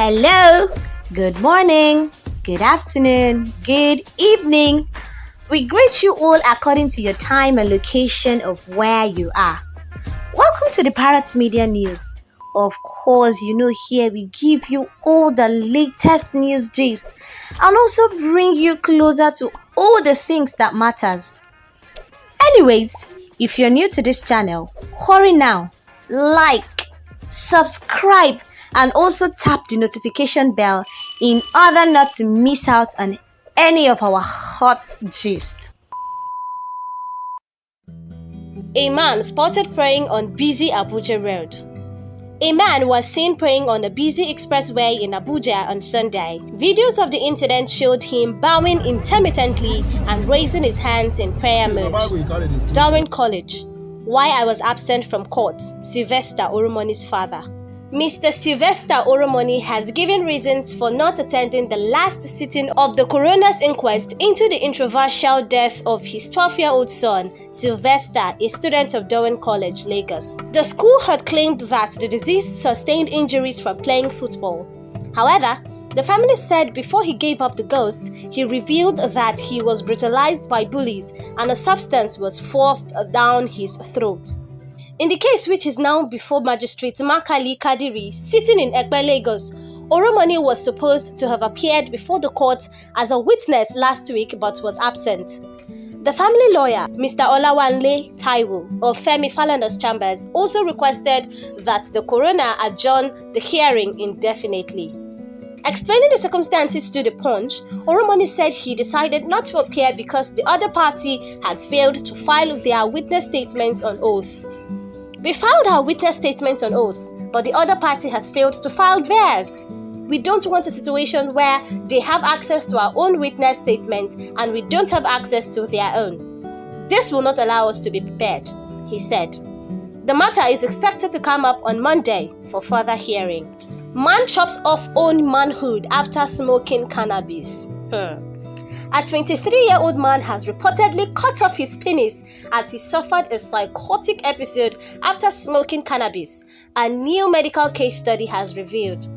Hello, good morning, good afternoon, good evening. We greet you all according to your time and location of where you are. Welcome to the Parrots Media News. Of course, here we give you all the latest news gist and also bring you closer to all the things that matters. Anyways, if you're new to this channel, hurry now, like, subscribe, and also tap the notification bell in order not to miss out on any of our hot gist. A man spotted praying on busy Abuja road. A man was seen praying on a busy expressway in Abuja on Sunday. Videos of the incident showed him bowing intermittently and raising his hands in prayer mode. Darwin College. Why I was absent from court. Sylvester Oromoni's father. Mr. Sylvester Oromoni has given reasons for not attending the last sitting of the coroner's inquest into the controversial death of his 12-year-old son, Sylvester, a student of Darwin College, Lagos. The school had claimed that the deceased sustained injuries from playing football. However, the family said before he gave up the ghost, he revealed that he was brutalized by bullies and a substance was forced down his throat. In the case, which is now before Magistrate Makali Kadiri, sitting in Ekpe, Lagos, Oromoni was supposed to have appeared before the court as a witness last week but was absent. The family lawyer, Mr. Olawanle Taiwo of Femi Falana's chambers, also requested that the coroner adjourn the hearing indefinitely. Explaining the circumstances to the Punch, Oromoni said he decided not to appear because the other party had failed to file their witness statements on oath. We filed our witness statements on oath, but the other party has failed to file theirs. We don't want a situation where they have access to our own witness statements and we don't have access to their own. This will not allow us to be prepared, he said. The matter is expected to come up on Monday for further hearing. Man chops off own manhood after smoking cannabis. A 23-year-old man has reportedly cut off his penis as he suffered a psychotic episode after smoking cannabis, a new medical case study has revealed.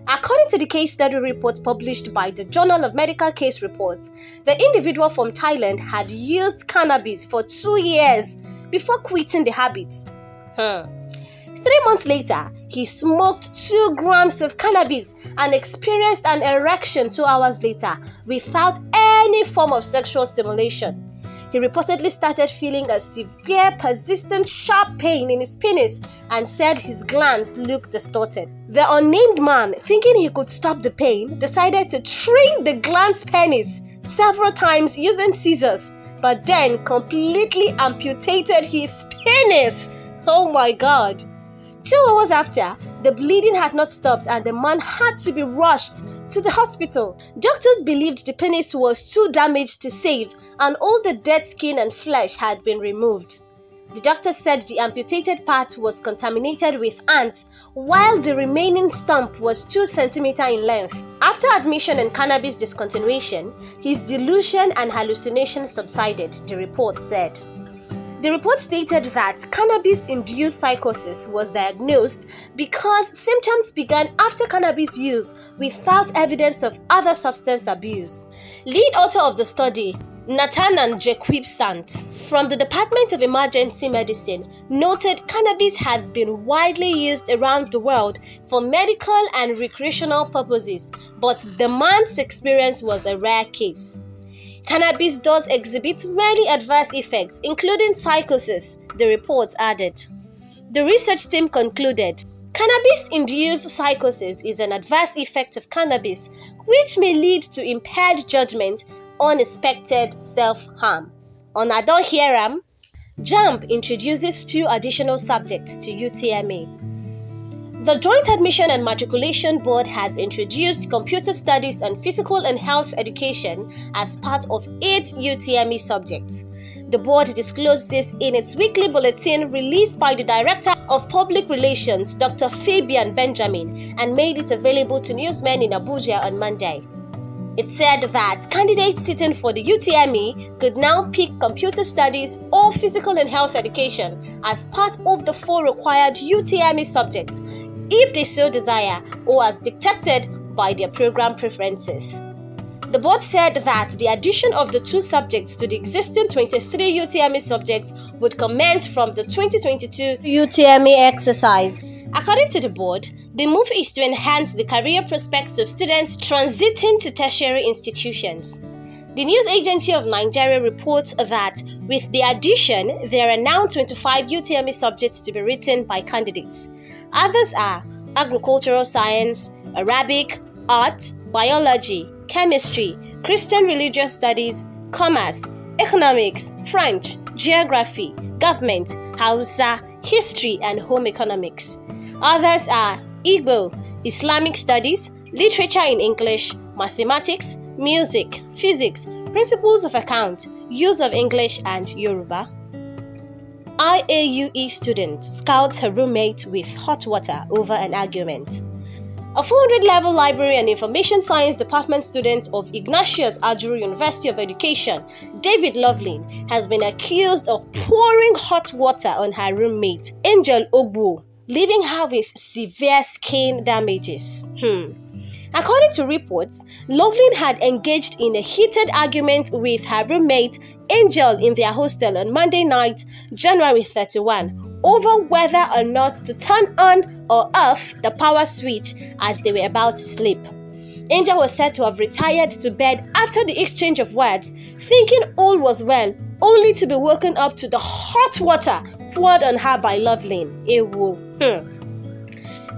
According to the case study report published by the Journal of Medical Case Reports, the individual from Thailand had used cannabis for 2 years before quitting the habit. 3 months later, he smoked 2 grams of cannabis and experienced an erection 2 hours later without any form of sexual stimulation. He reportedly started feeling a severe, persistent, sharp pain in his penis and said his glands looked distorted. The unnamed man, thinking he could stop the pain, decided to trim the gland's penis several times using scissors, but then completely amputated his penis. Oh my God. 2 hours after, the bleeding had not stopped and the man had to be rushed to the hospital. Doctors believed the penis was too damaged to save and all the dead skin and flesh had been removed. The doctor said the amputated part was contaminated with ants while the remaining stump was 2 centimeters in length. After admission and cannabis discontinuation, his delusion and hallucination subsided, the report said. The report stated that cannabis-induced psychosis was diagnosed because symptoms began after cannabis use without evidence of other substance abuse. Lead author of the study, Nathanan Jekwibsant, from the Department of Emergency Medicine, noted cannabis has been widely used around the world for medical and recreational purposes, but the man's experience was a rare case. Cannabis does exhibit many adverse effects, including psychosis, the report added. The research team concluded, cannabis-induced psychosis is an adverse effect of cannabis, which may lead to impaired judgment, unexpected self-harm. On Adon Hieram, JAMB introduces 2 additional subjects to UTME. The Joint Admission and Matriculation Board has introduced computer studies and physical and health education as part of 8 UTME subjects. The board disclosed this in its weekly bulletin released by the Director of Public Relations, Dr. Fabian Benjamin, and made it available to newsmen in Abuja on Monday. It said that candidates sitting for the UTME could now pick computer studies or physical and health education as part of the 4 required UTME subjects if they so desire or as dictated by their program preferences. The board said that the addition of the 2 subjects to the existing 23 UTME subjects would commence from the 2022 UTME exercise. According to the board, the move is to enhance the career prospects of students transiting to tertiary institutions. The News Agency of Nigeria reports that with the addition, there are now 25 UTME subjects to be written by candidates. Others are agricultural science, Arabic, art, biology, chemistry, Christian religious studies, commerce, economics, French, geography, government, Hausa, history, and home economics. Others are Igbo, Islamic studies, literature in English, mathematics, music, physics, principles of account, use of English, and Yoruba. IAUE student scouts her roommate with hot water over an argument. A 400-level library and information science department student of Ignatius Ajuru University of Education, David Loveling, has been accused of pouring hot water on her roommate, Angel Ogbu, leaving her with severe skin damages. According to reports, Loveling had engaged in a heated argument with her roommate, Angel, in their hostel on Monday night, January 31, over whether or not to turn on or off the power switch as they were about to sleep. Angel was said to have retired to bed after the exchange of words, thinking all was well, only to be woken up to the hot water poured on her by Loveling.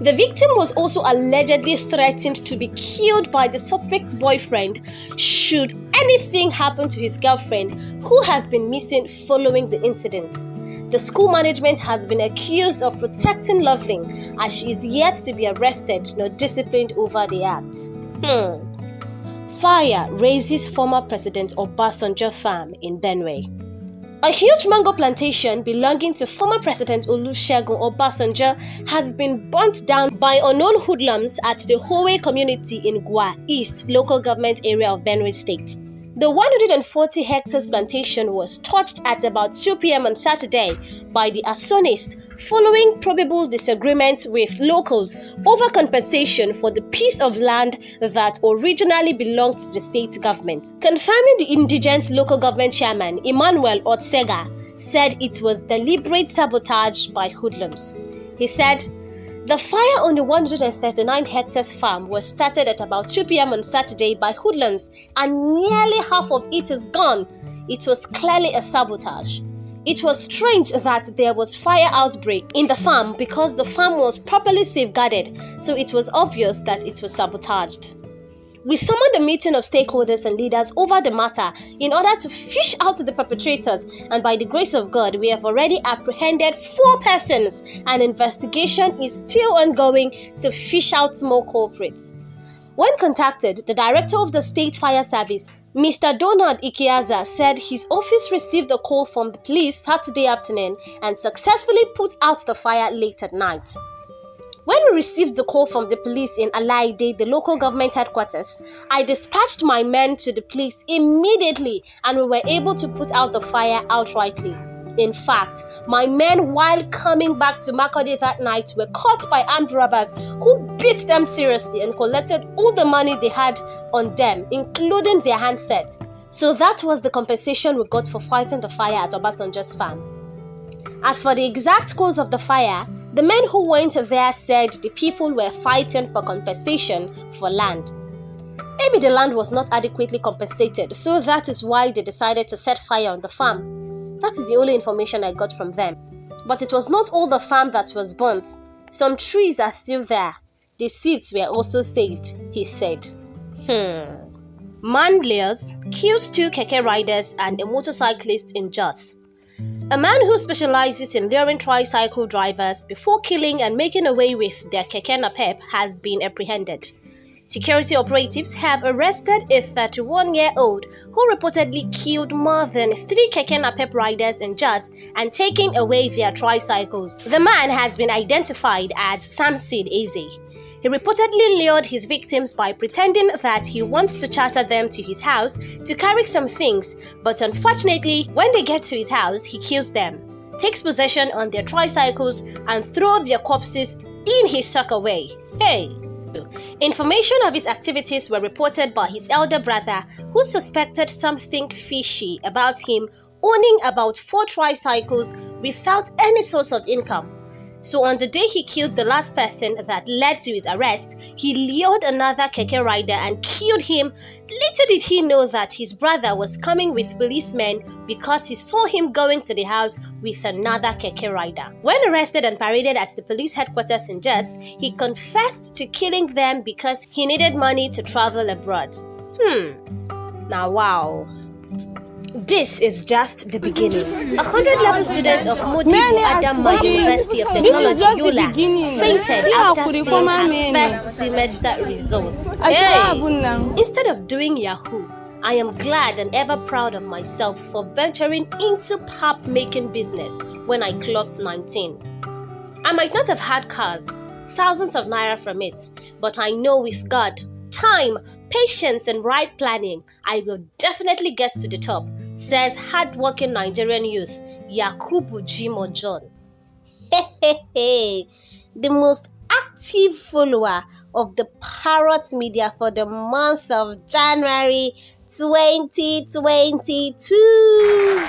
The victim was also allegedly threatened to be killed by the suspect's boyfriend should anything happen to his girlfriend, who has been missing following the incident. The school management has been accused of protecting Loveling, as she is yet to be arrested nor disciplined over the act. Fire raises former President Obasanjo farm in Benue. A huge mango plantation belonging to former President Olusegun Obasanjo has been burnt down by unknown hoodlums at the Howe community in Gwa East local government area of Benue State. The 140 hectares plantation was torched at about 2 p.m. on Saturday by the arsonist following probable disagreement with locals over compensation for the piece of land that originally belonged to the state government. Confirming, the indigent local government chairman, Emmanuel Otsega, said it was deliberate sabotage by hoodlums. He said, "The fire on the 139 hectares farm was started at about 2 p.m. on Saturday by hoodlums, and nearly half of it is gone. It was clearly a sabotage. It was strange that there was fire outbreak in the farm because the farm was properly safeguarded, so it was obvious that it was sabotaged. We summoned a meeting of stakeholders and leaders over the matter in order to fish out the perpetrators, and by the grace of God, we have already apprehended 4 persons. An investigation is still ongoing to fish out more culprits." When contacted, the director of the State Fire Service, Mr. Donald Ikiaza, said his office received a call from the police Saturday afternoon and successfully put out the fire late at night. When we received the call from the police in Alaide, the local government headquarters, I dispatched my men to the police immediately, and we were able to put out the fire outrightly. In fact, my men, while coming back to Makodi that night, were caught by armed robbers who beat them seriously and collected all the money they had on them, including their handsets. So that was the compensation we got for fighting the fire at Obasanjo's farm. As for the exact cause of the fire, the men who went there said the people were fighting for compensation for land. Maybe the land was not adequately compensated, so that is why they decided to set fire on the farm. That is the only information I got from them. But it was not all the farm that was burnt. Some trees are still there. The seeds were also saved, he said. Man lures kills 2 Keke riders and a motorcyclist in Jos. A man who specializes in luring tricycle drivers before killing and making away with their Keke Napep has been apprehended. Security operatives have arrested a 31-year-old who reportedly killed more than 3 Keke Napep riders in Jos and taken away their tricycles. The man has been identified as Samson Eze. He reportedly lured his victims by pretending that he wants to charter them to his house to carry some things, but unfortunately, when they get to his house, he kills them, takes possession on their tricycles, and throws their corpses in his sockaway. Hey! Information of his activities were reported by his elder brother, who suspected something fishy about him owning about 4 tricycles without any source of income. So on the day he killed the last person that led to his arrest, he lured another Keke rider and killed him. Little did he know that his brother was coming with policemen because he saw him going to the house with another Keke rider. When arrested and paraded at the police headquarters in Jos, he confessed to killing them because he needed money to travel abroad. Now wow. This is just the beginning. 100-level student of Modibo Adama University of Technology, Yola, fainted after seeing her first semester results. Hey! Instead of doing Yahoo, I am glad and ever proud of myself for venturing into pap making business when I clocked 19. I might not have had cars, thousands of naira from it, but I know with God, time, patience and right planning, I will definitely get to the top, says hardworking Nigerian youth Yakubu Jimo John. The most active follower of the Parrot Media for the month of January 2022.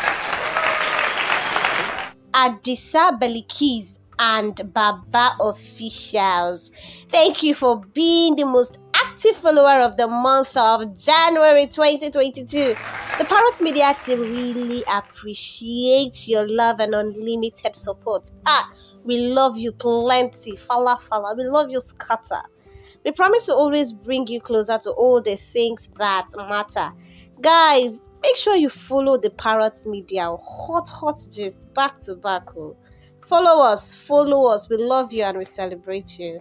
Adisa Belikis and Baba officials. Thank you for being the most active follower of the month of January 2022. The Parrot Media team really appreciates your love and unlimited support. We love you plenty, fala. We love you scatter. We promise to always bring you closer to all the things that matter. Guys, make sure you follow the Parrot Media. Hot gist back to back. Follow us. We love you and we celebrate you.